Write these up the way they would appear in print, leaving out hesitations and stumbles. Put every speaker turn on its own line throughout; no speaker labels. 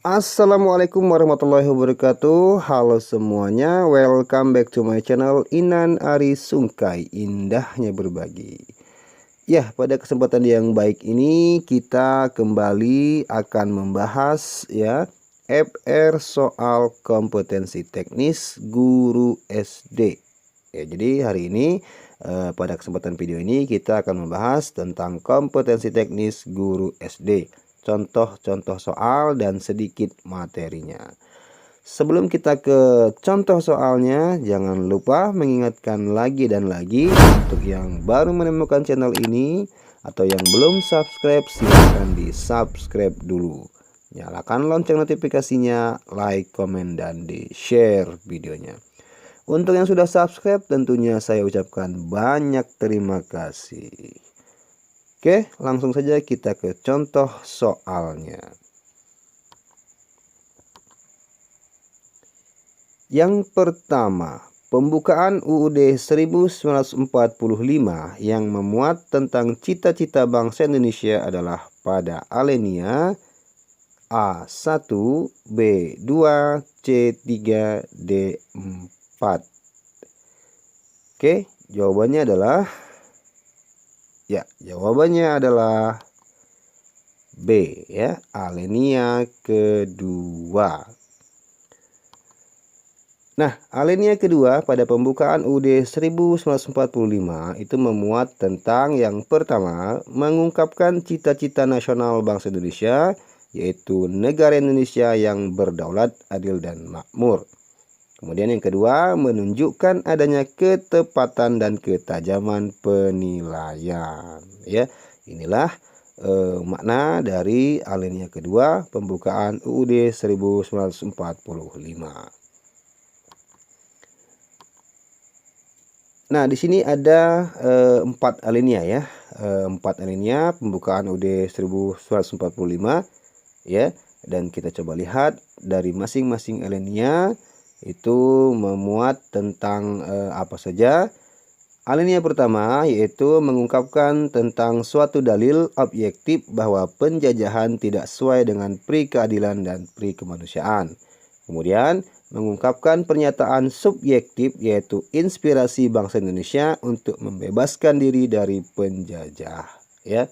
Assalamualaikum warahmatullahi wabarakatuh. Halo semuanya, welcome back to my channel Inan Ari Sungkai, indahnya berbagi. Ya, pada kesempatan yang baik ini kita kembali akan membahas FR soal kompetensi teknis guru SD. Ya, jadi hari ini pada kesempatan video ini kita akan membahas tentang kompetensi teknis guru SD. Contoh-contoh soal dan sedikit materinya. Sebelum kita ke contoh soalnya, jangan lupa mengingatkan lagi dan lagi untuk yang baru menemukan channel ini atau yang belum subscribe, silahkan di subscribe dulu. Nyalakan lonceng notifikasinya, like, komen, dan di share videonya. Untuk yang sudah subscribe tentunya saya ucapkan banyak terima kasih. Oke, langsung saja kita ke contoh soalnya. Yang pertama, pembukaan UUD 1945 yang memuat tentang cita-cita bangsa Indonesia adalah pada alinea A1, B2, C3, D4. Oke, jawabannya adalah B, alinea kedua. Nah, alinea kedua pada pembukaan UUD 1945 itu memuat tentang yang pertama, mengungkapkan cita-cita nasional bangsa Indonesia, yaitu negara Indonesia yang berdaulat, adil, dan makmur. Kemudian yang kedua, menunjukkan adanya ketepatan dan ketajaman penilaian. Ya, inilah makna dari alinea kedua pembukaan UUD 1945. Nah, di sini ada 4 alinea ya. 4 alinea pembukaan UUD 1945 ya. Dan kita coba lihat dari masing-masing alinea itu memuat tentang apa saja. Alinea pertama yaitu mengungkapkan tentang suatu dalil objektif bahwa penjajahan tidak sesuai dengan pri keadilan dan pri kemanusiaan. Kemudian mengungkapkan pernyataan subjektif yaitu inspirasi bangsa Indonesia untuk membebaskan diri dari penjajah ya.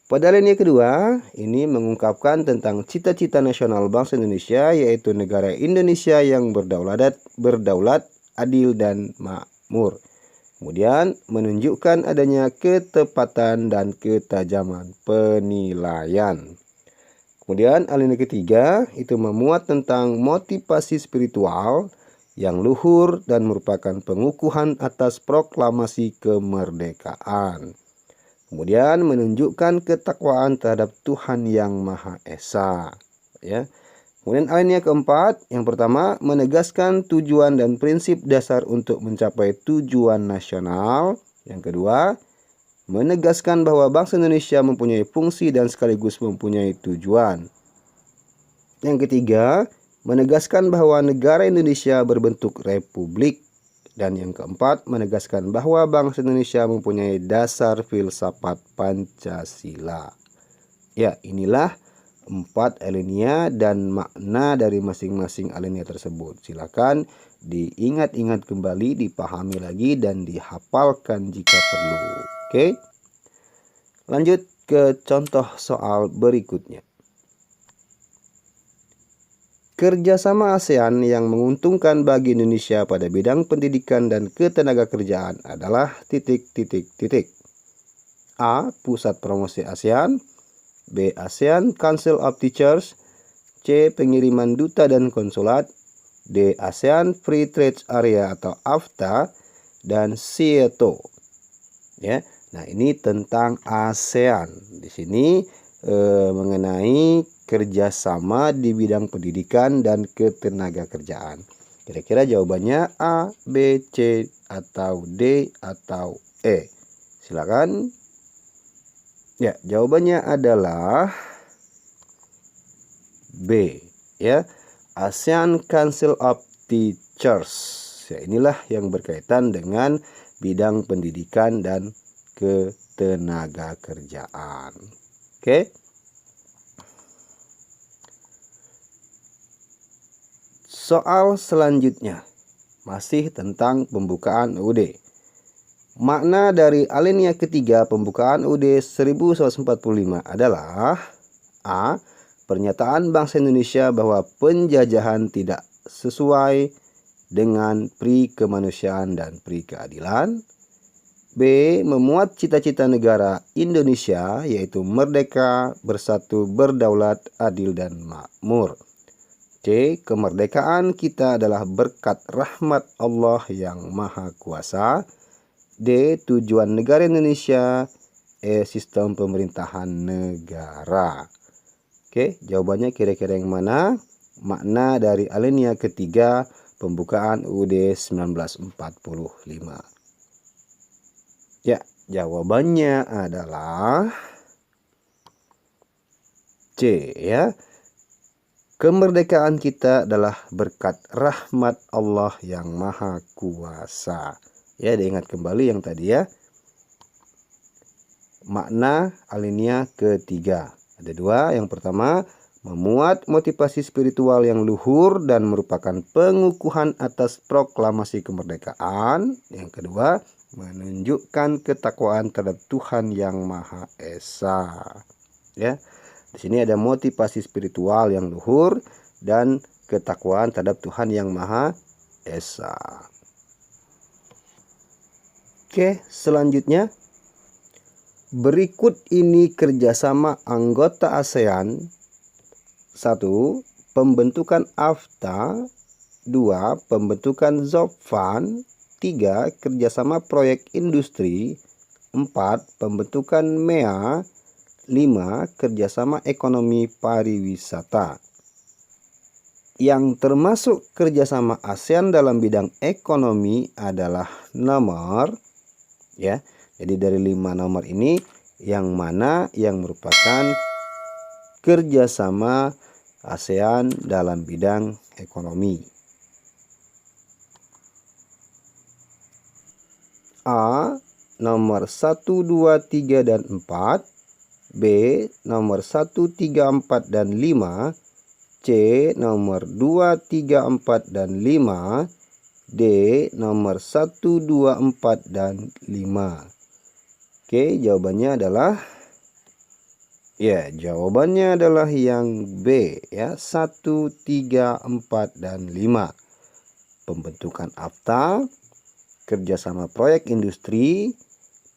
Pada alinea kedua, ini mengungkapkan tentang cita-cita nasional bangsa Indonesia yaitu negara Indonesia yang berdaulat, adil, dan makmur. Kemudian menunjukkan adanya ketepatan dan ketajaman penilaian. Kemudian alinea ketiga itu memuat tentang motivasi spiritual yang luhur dan merupakan pengukuhan atas proklamasi kemerdekaan. Kemudian menunjukkan ketakwaan terhadap Tuhan Yang Maha Esa ya. Kemudian alinea keempat, yang pertama menegaskan tujuan dan prinsip dasar untuk mencapai tujuan nasional. Yang kedua, menegaskan bahwa bangsa Indonesia mempunyai fungsi dan sekaligus mempunyai tujuan. Yang ketiga, menegaskan bahwa negara Indonesia berbentuk republik. Dan yang keempat, menegaskan bahwa bangsa Indonesia mempunyai dasar filsafat Pancasila. Ya, inilah 4 alinea dan makna dari masing-masing alinea tersebut. Silakan diingat-ingat kembali, dipahami lagi, dan dihafalkan jika perlu. Oke. Lanjut ke contoh soal berikutnya. Kerjasama ASEAN yang menguntungkan bagi Indonesia pada bidang pendidikan dan ketenagakerjaan adalah A. Pusat Promosi ASEAN, B. ASEAN Council of Teachers, C. Pengiriman duta dan konsulat, D. ASEAN Free Trade Area atau AFTA, dan CETO. Ya, nah ini tentang ASEAN. Di sini mengenai kerjasama di bidang pendidikan dan ketenagakerjaan. Kira-kira jawabannya A, B, C, atau D, atau E. Silakan. Ya, jawabannya adalah B. Ya, ASEAN Council of Teachers. Ya, inilah yang berkaitan dengan bidang pendidikan dan ketenagakerjaan. Oke. Soal selanjutnya masih tentang pembukaan UUD. Makna dari alinea ketiga pembukaan UUD 1145 adalah A. Pernyataan bangsa Indonesia bahwa penjajahan tidak sesuai dengan pri kemanusiaan dan pri keadilan. B. Memuat cita-cita negara Indonesia yaitu merdeka, bersatu, berdaulat, adil, dan makmur. C. Kemerdekaan kita adalah berkat rahmat Allah yang Maha Kuasa. D. Tujuan negara Indonesia. E. Sistem pemerintahan negara. Oke, jawabannya kira-kira yang mana? Makna dari alinea ketiga pembukaan UUD 1945. Ya, jawabannya adalah C ya. Kemerdekaan kita adalah berkat rahmat Allah yang Maha Kuasa. Ya, diingat kembali yang tadi ya. Makna alinea ketiga. Ada dua. Yang pertama, memuat motivasi spiritual yang luhur dan merupakan pengukuhan atas proklamasi kemerdekaan. Yang kedua, menunjukkan ketakwaan terhadap Tuhan yang Maha Esa. Ya. Di sini ada motivasi spiritual yang luhur dan ketakwaan terhadap Tuhan yang Maha Esa. Oke, selanjutnya. Berikut ini kerjasama anggota ASEAN. 1. Pembentukan AFTA. 2. Pembentukan ZOPFAN. 3. Kerjasama proyek industri. 4. Pembentukan MEA. 5. Kerjasama ekonomi pariwisata. Yang termasuk kerjasama ASEAN dalam bidang ekonomi adalah nomor ya. Jadi dari 5 nomor ini yang mana yang merupakan kerjasama ASEAN dalam bidang ekonomi? A. Nomor 1, 2, 3, dan 4. B. Nomor 1, 3, 4, dan 5. C. Nomor 2, 3, 4, dan 5. D. Nomor 1, 2, 4, dan 5. Oke, jawabannya adalah jawabannya adalah yang B ya, 1, 3, 4, dan 5. Pembentukan AFTA, kerjasama proyek industri,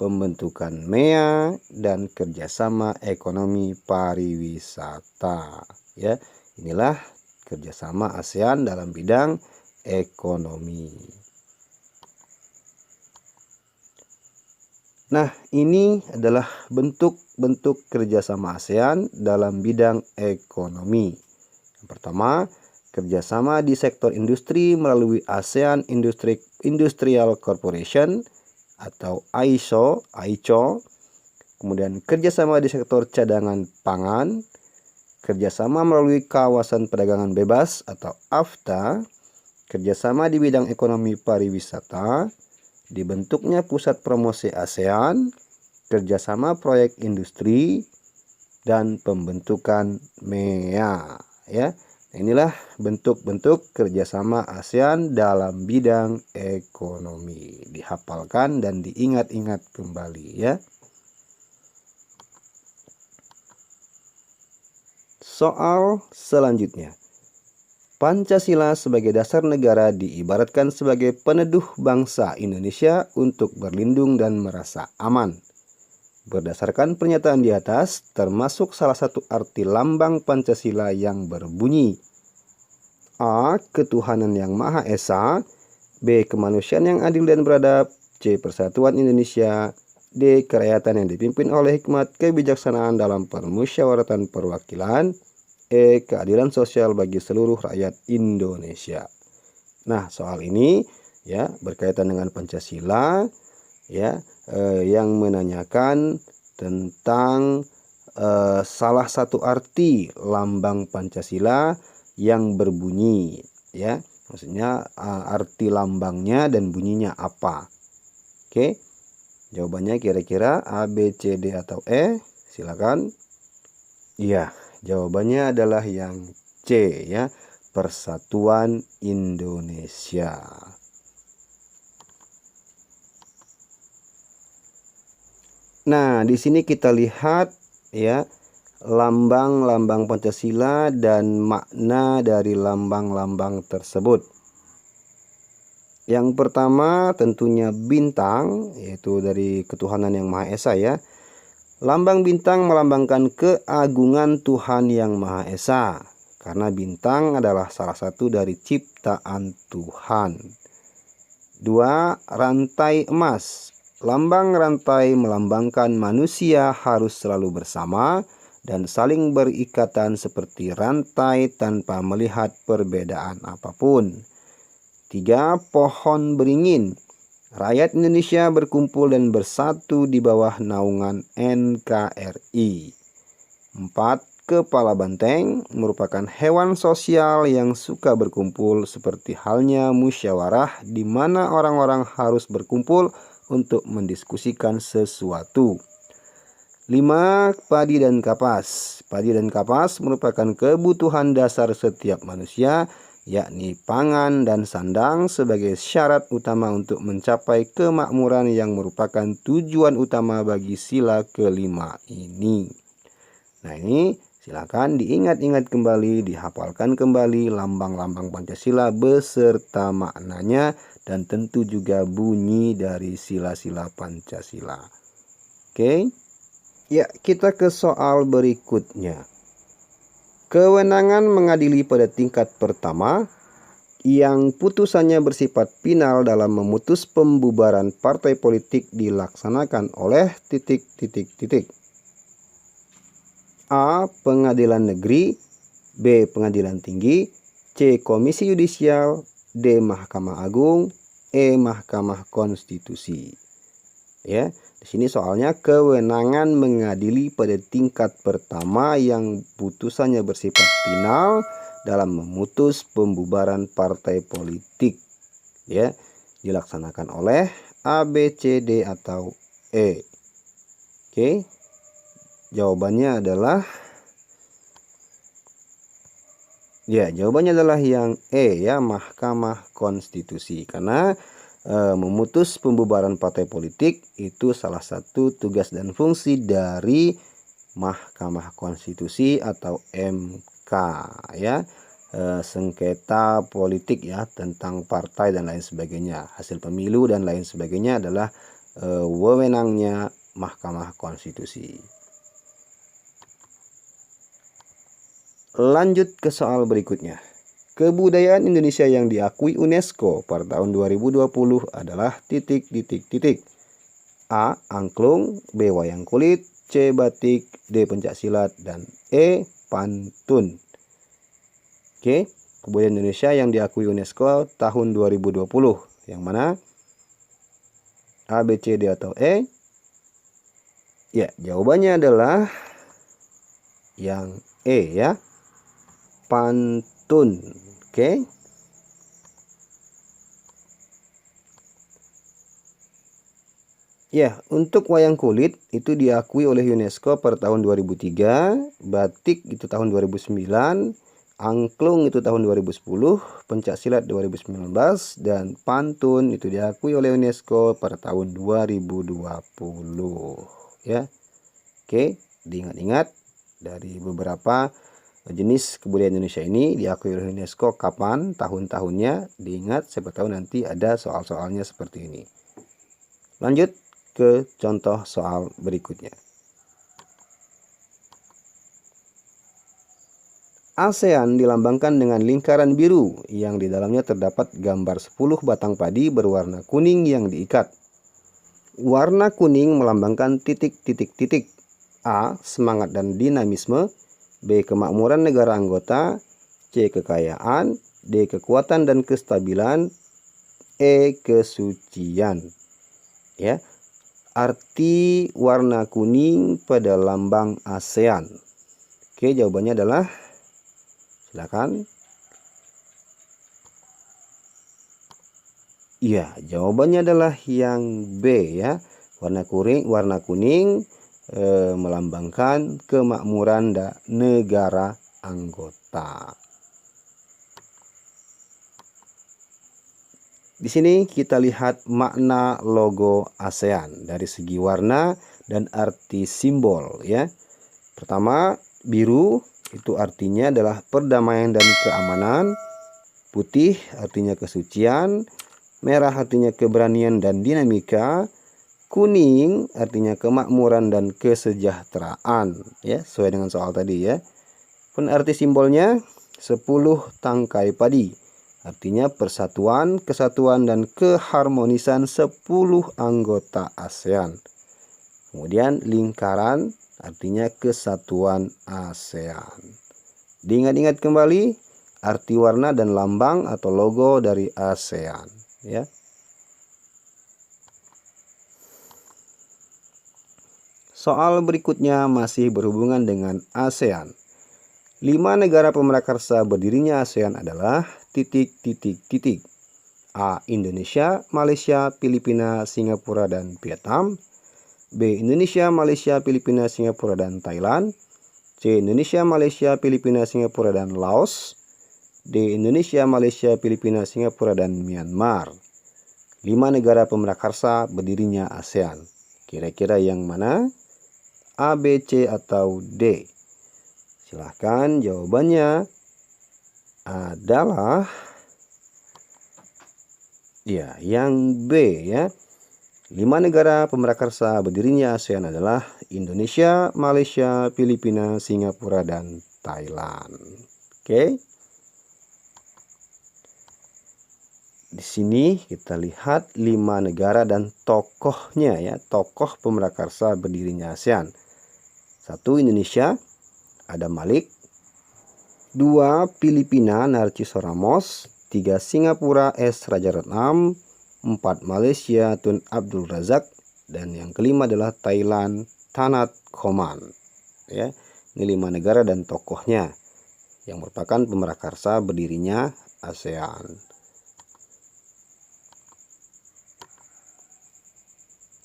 pembentukan MEA, dan kerjasama ekonomi pariwisata. Ya, inilah kerjasama ASEAN dalam bidang ekonomi. Nah, ini adalah bentuk-bentuk kerjasama ASEAN dalam bidang ekonomi. Yang pertama, kerjasama di sektor industri melalui ASEAN Industrial Corporation atau AICO. Kemudian kerjasama di sektor cadangan pangan, kerjasama melalui kawasan perdagangan bebas atau AFTA, kerjasama di bidang ekonomi pariwisata, dibentuknya pusat promosi ASEAN, kerjasama proyek industri, dan pembentukan MEA. Ya, inilah bentuk-bentuk kerjasama ASEAN dalam bidang ekonomi. Dihafalkan dan diingat-ingat kembali ya. Soal selanjutnya. Pancasila sebagai dasar negara diibaratkan sebagai peneduh bangsa Indonesia untuk berlindung dan merasa aman. Berdasarkan pernyataan di atas, termasuk salah satu arti lambang Pancasila yang berbunyi A. Ketuhanan yang Maha Esa. B. Kemanusiaan yang adil dan beradab. C. Persatuan Indonesia. D. Kerakyatan yang dipimpin oleh hikmat kebijaksanaan dalam permusyawaratan perwakilan. E. Keadilan sosial bagi seluruh rakyat Indonesia. Nah, soal ini ya berkaitan dengan Pancasila ya, yang menanyakan tentang salah satu arti lambang Pancasila yang berbunyi ya. Maksudnya arti lambangnya dan bunyinya apa. Oke. Jawabannya kira-kira A, B, C, D, atau E? Silakan. Iya, jawabannya adalah yang C ya. Persatuan Indonesia. Nah, di sini kita lihat ya lambang-lambang Pancasila dan makna dari lambang-lambang tersebut. Yang pertama tentunya bintang, yaitu dari ketuhanan yang Maha Esa ya. Lambang bintang melambangkan keagungan Tuhan yang Maha Esa, karena bintang adalah salah satu dari ciptaan Tuhan. 2. Rantai emas. Lambang rantai melambangkan manusia harus selalu bersama dan saling berikatan seperti rantai tanpa melihat perbedaan apapun. 3. Pohon beringin. Rakyat Indonesia berkumpul dan bersatu di bawah naungan NKRI. 4. Kepala banteng merupakan hewan sosial yang suka berkumpul seperti halnya musyawarah di mana orang-orang harus berkumpul untuk mendiskusikan sesuatu. 5. Padi dan kapas. Padi dan kapas merupakan kebutuhan dasar setiap manusia, yakni pangan dan sandang sebagai syarat utama untuk mencapai kemakmuran yang merupakan tujuan utama bagi sila kelima ini. Nah, ini silakan diingat-ingat kembali, dihafalkan kembali lambang-lambang Pancasila beserta maknanya dan tentu juga bunyi dari sila-sila Pancasila. Oke. Ya, kita ke soal berikutnya. Kewenangan mengadili pada tingkat pertama yang putusannya bersifat final dalam memutus pembubaran partai politik dilaksanakan oleh ... A. Pengadilan Negeri, B. Pengadilan Tinggi, C. Komisi Yudisial, D. Mahkamah Agung, E. Mahkamah Konstitusi. Ya, di sini soalnya kewenangan mengadili pada tingkat pertama yang putusannya bersifat final dalam memutus pembubaran partai politik, ya, dilaksanakan oleh A, B, C, D atau E. Oke. Jawabannya adalah yang E ya, Mahkamah Konstitusi, karena memutus pembubaran partai politik itu salah satu tugas dan fungsi dari Mahkamah Konstitusi atau MK ya. Sengketa politik ya tentang partai dan lain sebagainya, hasil pemilu dan lain sebagainya adalah wewenangnya Mahkamah Konstitusi. Lanjut ke soal berikutnya. Kebudayaan Indonesia yang diakui UNESCO pada tahun 2020 adalah ... A. Angklung, B. Wayang kulit, C. Batik, D. Pencaksilat, dan E. Pantun. Oke, kebudayaan Indonesia yang diakui UNESCO tahun 2020. Yang mana? A, B, C, D, atau E? Ya, jawabannya adalah yang E ya. Pantun. Oke. Ya, untuk wayang kulit itu diakui oleh UNESCO per tahun 2003, batik itu tahun 2009, angklung itu tahun 2010, pencaksilat 2019, dan pantun itu diakui oleh UNESCO pada tahun 2020 ya. Oke, diingat-ingat dari beberapa jenis kebudayaan Indonesia ini diakui oleh UNESCO kapan, tahun-tahunnya, diingat, siapa tahu nanti ada soal-soalnya seperti ini. Lanjut ke contoh soal berikutnya. ASEAN dilambangkan dengan lingkaran biru yang di dalamnya terdapat gambar 10 batang padi berwarna kuning yang diikat. Warna kuning melambangkan ... A. Semangat dan dinamisme, B. Kemakmuran negara anggota, C. Kekayaan, D. Kekuatan dan kestabilan, E. Kesucian. Ya, arti warna kuning pada lambang ASEAN. Oke, jawabannya adalah, silakan. Iya, jawabannya adalah yang B ya. Warna kuning melambangkan kemakmuran negara anggota. Di sini kita lihat makna logo ASEAN dari segi warna dan arti simbol ya. Pertama, biru itu artinya adalah perdamaian dan keamanan. Putih artinya kesucian, merah artinya keberanian dan dinamika, kuning artinya kemakmuran dan kesejahteraan ya, sesuai dengan soal tadi ya. Pun arti simbolnya 10 tangkai padi. Artinya persatuan, kesatuan dan keharmonisan 10 anggota ASEAN. Kemudian lingkaran artinya kesatuan ASEAN. Diingat-ingat kembali arti warna dan lambang atau logo dari ASEAN ya. Soal berikutnya masih berhubungan dengan ASEAN. 5 negara pemrakarsa berdirinya ASEAN adalah A. Indonesia, Malaysia, Filipina, Singapura, dan Vietnam. B. Indonesia, Malaysia, Filipina, Singapura, dan Thailand. C. Indonesia, Malaysia, Filipina, Singapura, dan Laos. D. Indonesia, Malaysia, Filipina, Singapura, dan Myanmar. 5 negara pemrakarsa berdirinya ASEAN. Kira-kira yang mana? A, B, C, atau D? Silahkan jawabannya adalah ya, yang B ya. 5 negara pemrakarsa berdirinya ASEAN adalah Indonesia, Malaysia, Filipina, Singapura, dan Thailand. Oke. Di sini kita lihat 5 negara dan tokohnya ya, tokoh pemrakarsa berdirinya ASEAN. 1 Indonesia, Adam Malik. 2 Filipina, Narciso Ramos. 3 Singapura, S. Rajaratnam. 4 Malaysia, Tun Abdul Razak. Dan yang kelima adalah Thailand, Thanat Khoman ya. Ini 5 negara dan tokohnya yang merupakan pemrakarsa berdirinya ASEAN.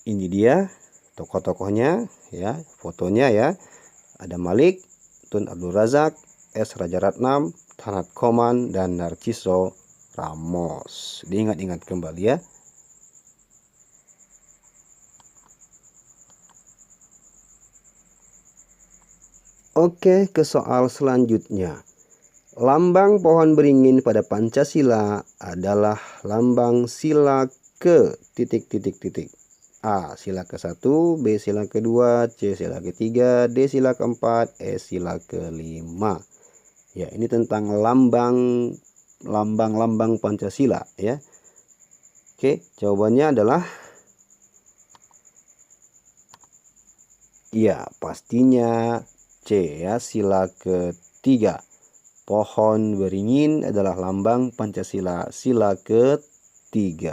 Ini dia tokoh-tokohnya ya, fotonya ya. Ada Malik, Tun Abdul Razak, S. Rajaratnam, Thanat Khoman, dan Narciso Ramos. Diingat-ingat kembali ya. Oke, ke soal selanjutnya. Lambang pohon beringin pada Pancasila adalah lambang sila ke ... A. Sila ke-1, B. Sila ke-2, C. Sila ke-3, D. Sila ke-4, E. Sila ke-5. Ya, ini tentang lambang Pancasila ya. Oke, jawabannya adalah ya, pastinya C ya, sila ke-3. Pohon beringin adalah lambang Pancasila, sila ke-3.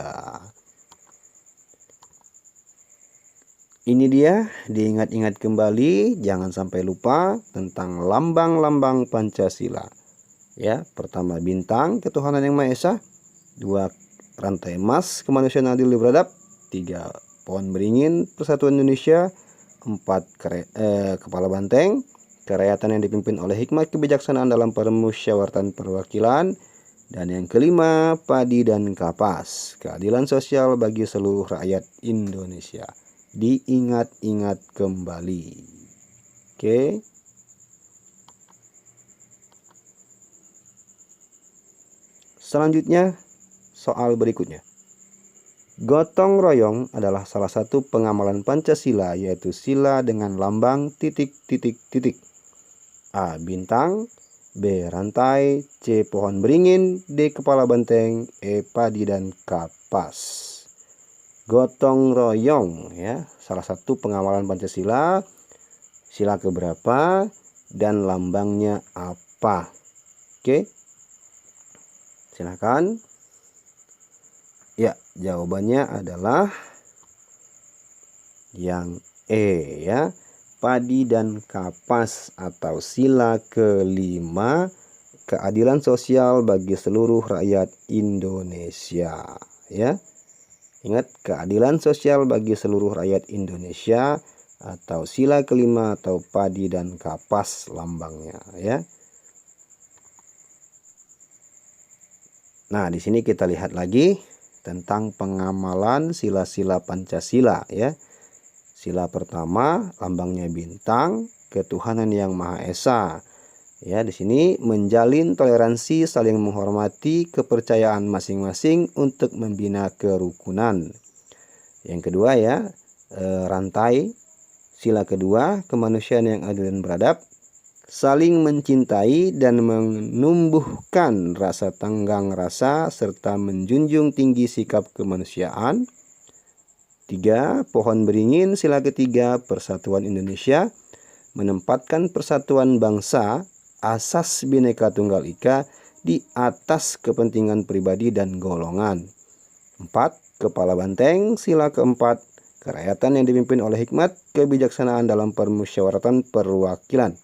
Ini dia, diingat-ingat kembali, jangan sampai lupa tentang lambang-lambang Pancasila. Ya, pertama bintang, ketuhanan yang Maha Esa. 2 rantai emas, kemanusiaan adil beradab. 3 pohon beringin, persatuan Indonesia. 4 kepala banteng, kerakyatan yang dipimpin oleh hikmah kebijaksanaan dalam permusyawaratan perwakilan. Dan yang kelima, padi dan kapas, keadilan sosial bagi seluruh rakyat Indonesia. Diingat-ingat kembali. Oke. Selanjutnya, soal berikutnya. Gotong royong adalah salah satu pengamalan Pancasila, yaitu sila dengan lambang ... A. Bintang, B. Rantai, C. Pohon beringin, D. Kepala banteng, E. Padi dan kapas. Gotong royong ya, salah satu pengamalan Pancasila, sila keberapa dan lambangnya apa? Oke. Silakan. Ya, jawabannya adalah yang E ya. Padi dan kapas atau sila ke-5, keadilan sosial bagi seluruh rakyat Indonesia ya. Ingat, keadilan sosial bagi seluruh rakyat Indonesia atau sila ke-5 atau padi dan kapas lambangnya ya. Nah, di sini kita lihat lagi tentang pengamalan sila-sila Pancasila ya. Sila pertama lambangnya bintang, ketuhanan yang Maha Esa. Ya, di sini menjalin toleransi, saling menghormati kepercayaan masing-masing untuk membina kerukunan. Yang kedua ya, rantai sila kedua, kemanusiaan yang adil dan beradab, saling mencintai dan menumbuhkan rasa tenggang rasa serta menjunjung tinggi sikap kemanusiaan. 3. Pohon beringin sila ketiga, persatuan Indonesia, menempatkan persatuan bangsa, asas Bhinneka Tunggal Ika di atas kepentingan pribadi dan golongan. 4. Kepala banteng sila keempat, kerakyatan yang dipimpin oleh hikmat kebijaksanaan dalam permusyawaratan perwakilan,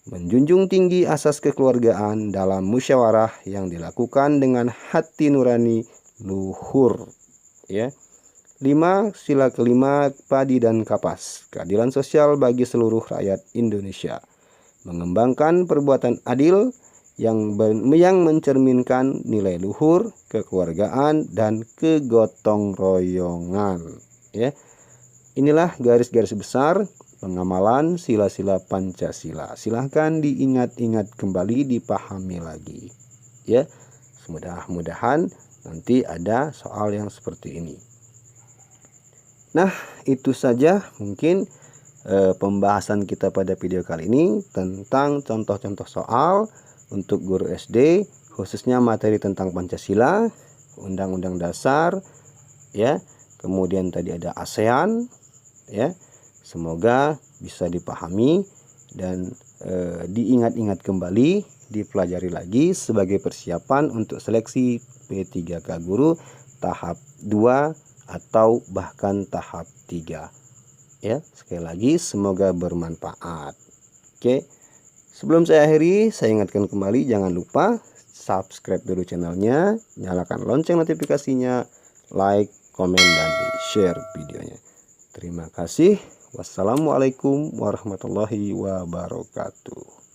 menjunjung tinggi asas kekeluargaan dalam musyawarah yang dilakukan dengan hati nurani luhur ya. 5. Sila kelima, padi dan kapas, keadilan sosial bagi seluruh rakyat Indonesia, mengembangkan perbuatan adil yang mencerminkan nilai luhur, kekeluargaan, dan kegotong royongan ya. Inilah garis-garis besar pengamalan sila-sila Pancasila. Silahkan diingat-ingat kembali, dipahami lagi ya. Mudah-mudahan nanti ada soal yang seperti ini. Nah, itu saja mungkin pembahasan kita pada video kali ini tentang contoh-contoh soal untuk guru SD, khususnya materi tentang Pancasila, Undang-Undang Dasar ya. Kemudian tadi ada ASEAN ya. Semoga bisa dipahami dan diingat-ingat kembali, dipelajari lagi sebagai persiapan untuk seleksi P3K guru tahap 2 atau bahkan tahap 3 ya. Sekali lagi semoga bermanfaat. Oke, sebelum saya akhiri, saya ingatkan kembali, jangan lupa subscribe dulu channelnya, nyalakan lonceng notifikasinya, like, komen, dan share videonya. Terima kasih. Wassalamualaikum warahmatullahi wabarakatuh.